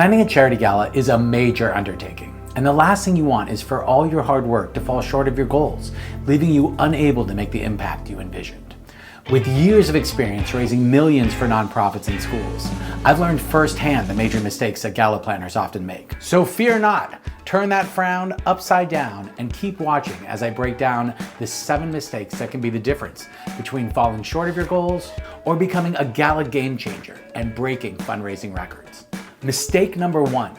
Planning a charity gala is a major undertaking, and the last thing you want is for all your hard work to fall short of your goals, leaving you unable to make the impact you envisioned. With years of experience raising millions for nonprofits and schools, I've learned firsthand the major mistakes that gala planners often make. So fear not, turn that frown upside down and keep watching as I break down the 7 mistakes that can be the difference between falling short of your goals or becoming a gala game changer and breaking fundraising records. Mistake number 1,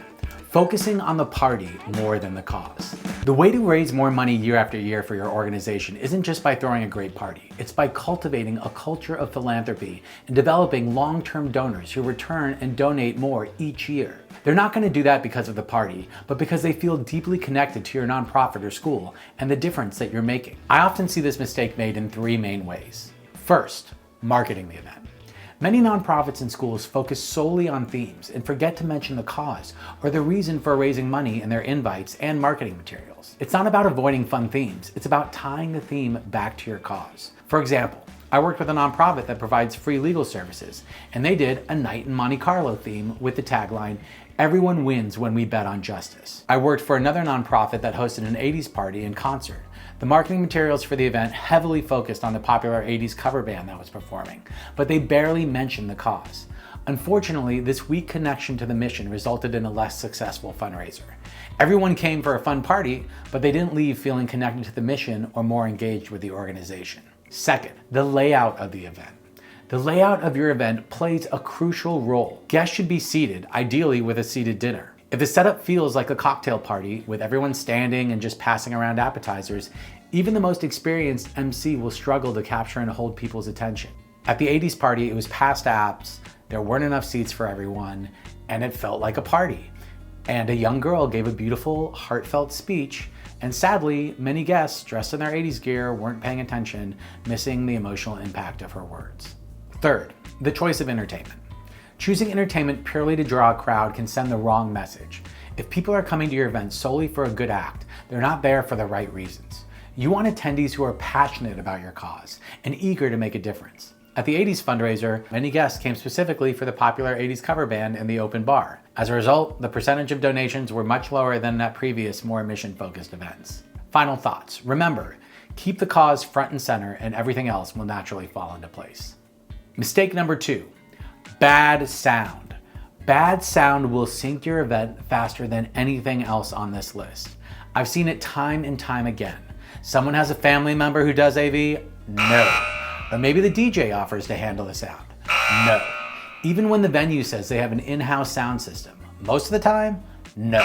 focusing on the party more than the cause. The way to raise more money year after year for your organization isn't just by throwing a great party. It's by cultivating a culture of philanthropy and developing long-term donors who return and donate more each year. They're not going to do that because of the party, but because they feel deeply connected to your nonprofit or school and the difference that you're making. I often see this mistake made in 3 main ways. First, marketing the event. Many nonprofits and schools focus solely on themes and forget to mention the cause or the reason for raising money in their invites and marketing materials. It's not about avoiding fun themes, it's about tying the theme back to your cause. For example, I worked with a nonprofit that provides free legal services, and they did a night in Monte Carlo theme with the tagline, "Everyone wins when we bet on justice." I worked for another nonprofit that hosted an 80s party and concert. The marketing materials for the event heavily focused on the popular 80s cover band that was performing, but they barely mentioned the cause. Unfortunately, this weak connection to the mission resulted in a less successful fundraiser. Everyone came for a fun party, but they didn't leave feeling connected to the mission or more engaged with the organization. Second, the layout of the event. The layout of your event plays a crucial role. Guests should be seated, ideally with a seated dinner. If the setup feels like a cocktail party with everyone standing and just passing around appetizers, even the most experienced MC will struggle to capture and hold people's attention. At the 80s party, it was past apps, there weren't enough seats for everyone, and it felt like a party. And a young girl gave a beautiful, heartfelt speech, and sadly, many guests dressed in their 80s gear weren't paying attention, missing the emotional impact of her words. Third, the choice of entertainment. Choosing entertainment purely to draw a crowd can send the wrong message. If people are coming to your event solely for a good act, they're not there for the right reasons. You want attendees who are passionate about your cause and eager to make a difference. At the 80s fundraiser, many guests came specifically for the popular 80s cover band and the open bar. As a result, the percentage of donations were much lower than at previous, more mission-focused events. Final thoughts. Remember, keep the cause front and center and everything else will naturally fall into place. Mistake number 2. Bad sound. Bad sound will sink your event faster than anything else on this list. I've seen it time and time again. Someone has a family member who does AV? No. Or maybe the DJ offers to handle the sound? No. Even when the venue says they have an in-house sound system, most of the time, no.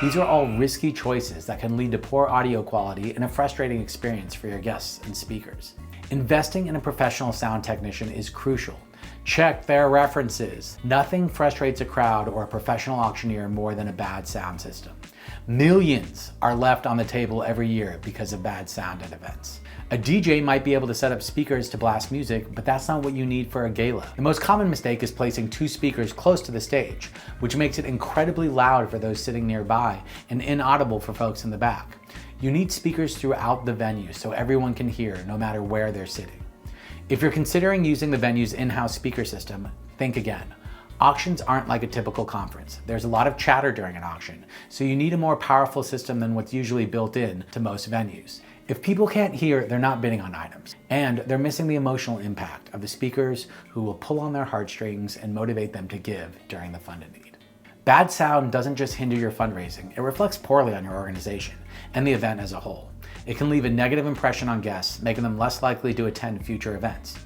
These are all risky choices that can lead to poor audio quality and a frustrating experience for your guests and speakers. Investing in a professional sound technician is crucial. Check their references. Nothing frustrates a crowd or a professional auctioneer more than a bad sound system. Millions are left on the table every year because of bad sound at events. A DJ might be able to set up speakers to blast music, but that's not what you need for a gala. The most common mistake is placing 2 speakers close to the stage, which makes it incredibly loud for those sitting nearby and inaudible for folks in the back. You need speakers throughout the venue so everyone can hear no matter where they're sitting. If you're considering using the venue's in-house speaker system, think again. Auctions aren't like a typical conference. There's a lot of chatter during an auction, so you need a more powerful system than what's usually built in to most venues. If people can't hear, they're not bidding on items, and they're missing the emotional impact of the speakers who will pull on their heartstrings and motivate them to give during the fund in need. Bad sound doesn't just hinder your fundraising, it reflects poorly on your organization and the event as a whole. It can leave a negative impression on guests, making them less likely to attend future events.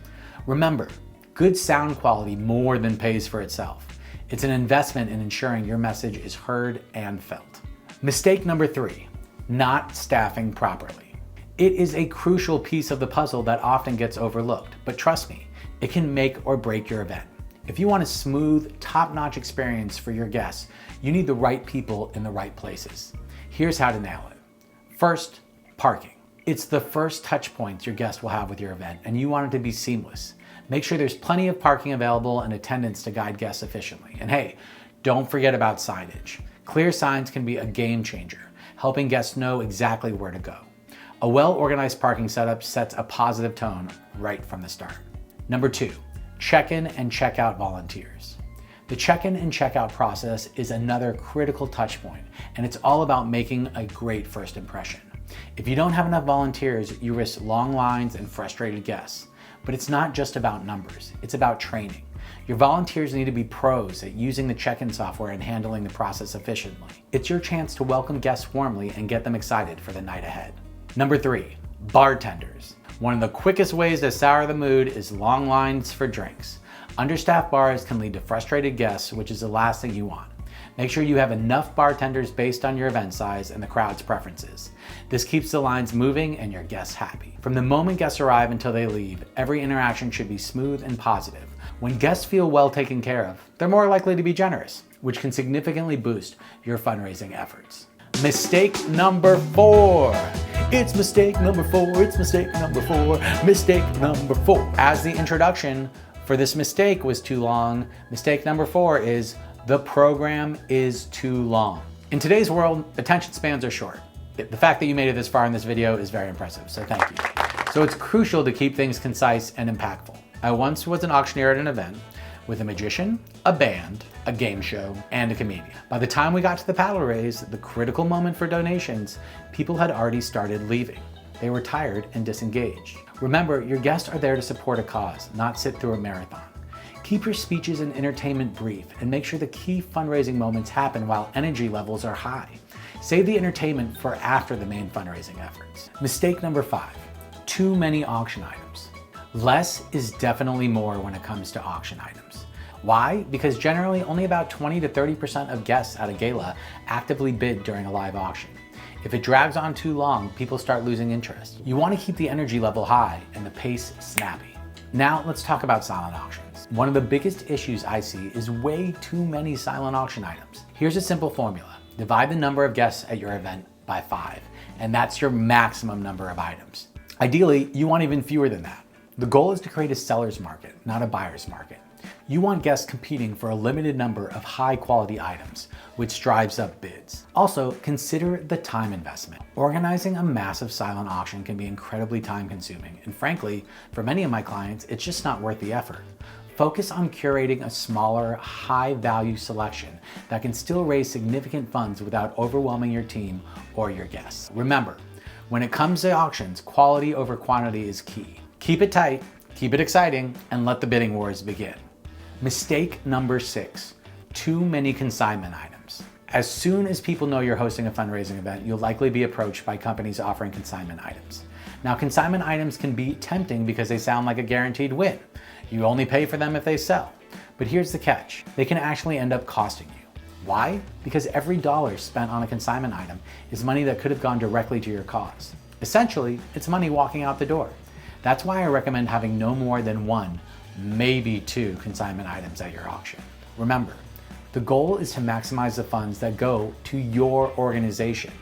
Remember, good sound quality more than pays for itself. It's an investment in ensuring your message is heard and felt. Mistake number 3, not staffing properly. It is a crucial piece of the puzzle that often gets overlooked, but trust me, it can make or break your event. If you want a smooth, top-notch experience for your guests, you need the right people in the right places. Here's how to nail it. First, parking. It's the first touch point your guest will have with your event, and you want it to be seamless. Make sure there's plenty of parking available and attendants to guide guests efficiently. And hey, don't forget about signage. Clear signs can be a game changer, helping guests know exactly where to go. A well-organized parking setup sets a positive tone right from the start. Number 2, check-in and check-out volunteers. The check-in and check-out process is another critical touch point, and it's all about making a great first impression. If you don't have enough volunteers, you risk long lines and frustrated guests. But it's not just about numbers, it's about training. Your volunteers need to be pros at using the check-in software and handling the process efficiently. It's your chance to welcome guests warmly and get them excited for the night ahead. Number 3, bartenders. One of the quickest ways to sour the mood is long lines for drinks. Understaffed bars can lead to frustrated guests, which is the last thing you want. Make sure you have enough bartenders based on your event size and the crowd's preferences. This keeps the lines moving and your guests happy. From the moment guests arrive until they leave, every interaction should be smooth and positive. When guests feel well taken care of, they're more likely to be generous, which can significantly boost your fundraising efforts. Mistake number 4. It's mistake number 4, it's mistake number 4, mistake number 4. As the introduction for this mistake was too long, mistake number 4 is the program is too long. In today's world, attention spans are short. The fact that you made it this far in this video is very impressive, so thank you. So it's crucial to keep things concise and impactful. I once was an auctioneer at an event with a magician, a band, a game show, and a comedian. By the time we got to the paddle raise, the critical moment for donations, people had already started leaving. They were tired and disengaged. Remember, your guests are there to support a cause, not sit through a marathon. Keep your speeches and entertainment brief and make sure the key fundraising moments happen while energy levels are high. Save the entertainment for after the main fundraising efforts. Mistake number 5, too many auction items. Less is definitely more when it comes to auction items. Why? Because generally only about 20 to 30% of guests at a gala actively bid during a live auction. If it drags on too long, people start losing interest. You want to keep the energy level high and the pace snappy. Now let's talk about silent auctions. One of the biggest issues I see is way too many silent auction items. Here's a simple formula. Divide the number of guests at your event by 5, and that's your maximum number of items. Ideally, you want even fewer than that. The goal is to create a seller's market, not a buyer's market. You want guests competing for a limited number of high quality items, which drives up bids. Also, consider the time investment. Organizing a massive silent auction can be incredibly time consuming, and frankly, for many of my clients, it's just not worth the effort. Focus on curating a smaller, high value selection that can still raise significant funds without overwhelming your team or your guests. Remember, when it comes to auctions, quality over quantity is key. Keep it tight, keep it exciting, and let the bidding wars begin. Mistake number 6, too many consignment items. As soon as people know you're hosting a fundraising event, you'll likely be approached by companies offering consignment items. Now, consignment items can be tempting because they sound like a guaranteed win. You only pay for them if they sell. But here's the catch. They can actually end up costing you. Why? Because every dollar spent on a consignment item is money that could have gone directly to your cause. Essentially, it's money walking out the door. That's why I recommend having no more than 1, maybe 2 consignment items at your auction. Remember, the goal is to maximize the funds that go to your organization,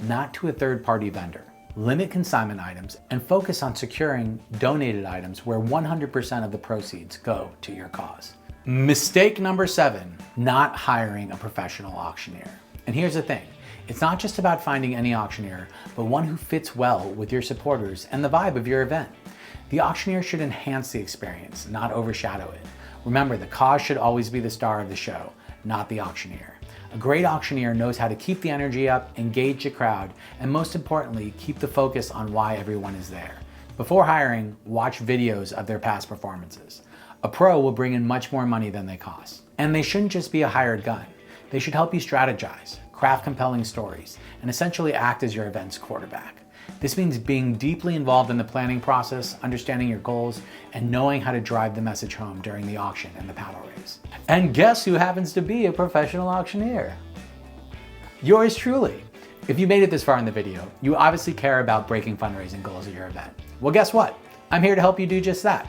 not to a third-party vendor. Limit consignment items and focus on securing donated items where 100% of the proceeds go to your cause. Mistake number 7, not hiring a professional auctioneer. And here's the thing, it's not just about finding any auctioneer, but one who fits well with your supporters and the vibe of your event. The auctioneer should enhance the experience, not overshadow it. Remember, the cause should always be the star of the show, not the auctioneer. A great auctioneer knows how to keep the energy up, engage the crowd, and most importantly, keep the focus on why everyone is there. Before hiring, watch videos of their past performances. A pro will bring in much more money than they cost. And they shouldn't just be a hired gun. They should help you strategize, craft compelling stories, and essentially act as your event's quarterback. This means being deeply involved in the planning process, understanding your goals, and knowing how to drive the message home during the auction and the paddle race. And guess who happens to be a professional auctioneer? Yours truly. If you made it this far in the video, you obviously care about breaking fundraising goals at your event. Well, guess what? I'm here to help you do just that.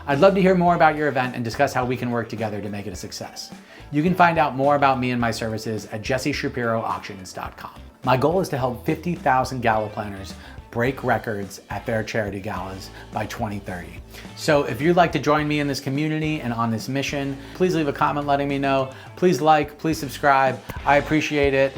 I'd love to hear more about your event and discuss how we can work together to make it a success. You can find out more about me and my services at jesseshapiroauctions.com. My goal is to help 50,000 gala planners break records at their charity galas by 2030. So if you'd like to join me in this community and on this mission, please leave a comment letting me know. Please like, please subscribe. I appreciate it.